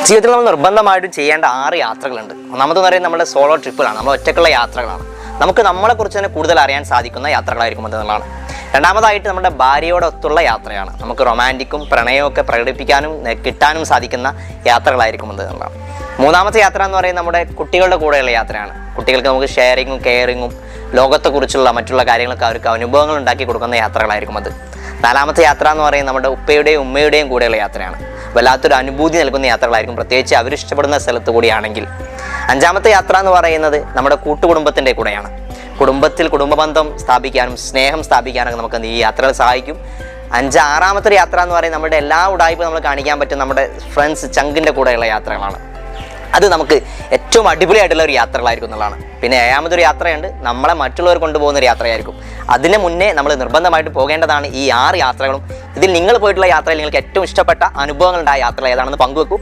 ജീവിതത്തിൽ നമ്മൾ നിർബന്ധമായിട്ടും ചെയ്യേണ്ട 6 യാത്രകളുണ്ട്. ഒന്നാമതെന്ന് പറയുന്നത് നമ്മുടെ സോളോ ട്രിപ്പുകളാണ്, നമ്മൾ ഒറ്റക്കുള്ള യാത്രകളാണ്. നമുക്ക് നമ്മളെക്കുറിച്ച് തന്നെ കൂടുതൽ അറിയാൻ സാധിക്കുന്ന യാത്രകളായിരിക്കും എന്നുള്ളതാണ്. രണ്ടാമതായിട്ട് നമ്മുടെ ഭാര്യയോടൊത്തുള്ള യാത്രയാണ്. നമുക്ക് റൊമാൻറ്റിക്കും പ്രണയവും ഒക്കെ പ്രകടിപ്പിക്കാനും കിട്ടാനും സാധിക്കുന്ന യാത്രകളായിരിക്കും എന്നുള്ളതാണ്. മൂന്നാമത്തെ യാത്ര എന്ന് പറയുന്നത് നമ്മുടെ കുട്ടികളുടെ കൂടെയുള്ള യാത്രയാണ്. കുട്ടികൾക്ക് നമുക്ക് ഷെയറിങ്ങും കെയറിങ്ങും ലോകത്തെക്കുറിച്ചുള്ള മറ്റുള്ള കാര്യങ്ങളൊക്കെ അവർക്ക് അനുഭവങ്ങൾ ഉണ്ടാക്കി കൊടുക്കുന്ന യാത്രകളായിരിക്കും അത്. നാലാമത്തെ യാത്ര എന്ന് പറയുന്നത് നമ്മുടെ ഉപ്പയുടെയും ഉമ്മയുടെയും കൂടെയുള്ള യാത്രയാണ്. വല്ലാത്തൊരു അനുഭൂതി നൽകുന്ന യാത്രകളായിരിക്കും, പ്രത്യേകിച്ച് അവരിഷ്ടപ്പെടുന്ന സ്ഥലത്ത് കൂടിയാണെങ്കിൽ. അഞ്ചാമത്തെ യാത്ര എന്ന് പറയുന്നത് നമ്മുടെ കൂട്ടുകുടുംബത്തിൻ്റെ കൂടെയാണ്. കുടുംബത്തിൽ കുടുംബബന്ധം സ്ഥാപിക്കാനും സ്നേഹം സ്ഥാപിക്കാനൊക്കെ നമുക്ക് ഈ യാത്രകൾ സഹായിക്കും. ആറാമത്തെ യാത്ര എന്ന് പറയുന്നത് നമ്മുടെ എല്ലാ ഉടായ്പ നമ്മൾ കാണിക്കാൻ പറ്റും നമ്മുടെ ഫ്രണ്ട്സ് ചങ്കിൻ്റെ കൂടെയുള്ള യാത്രകളാണ്. അത് നമുക്ക് ഏറ്റവും അടിപൊളിയായിട്ടുള്ള ഒരു യാത്രകളായിരിക്കും എന്നുള്ളതാണ്. പിന്നെ ഏഴാമതൊരു യാത്രയുണ്ട്, നമ്മളെ മറ്റുള്ളവർ കൊണ്ടുപോകുന്ന ഒരു യാത്രയായിരിക്കും. അതിന് മുന്നേ നമ്മൾ നിർബന്ധമായിട്ട് പോകേണ്ടതാണ് ഈ 6 യാത്രകളും. ഇതിൽ നിങ്ങൾ പോയിട്ടുള്ള യാത്രയിൽ നിങ്ങൾക്ക് ഏറ്റവും ഇഷ്ടപ്പെട്ട അനുഭവങ്ങളുണ്ടായ യാത്ര ഏതാണെന്ന് പങ്കുവെക്കൂ.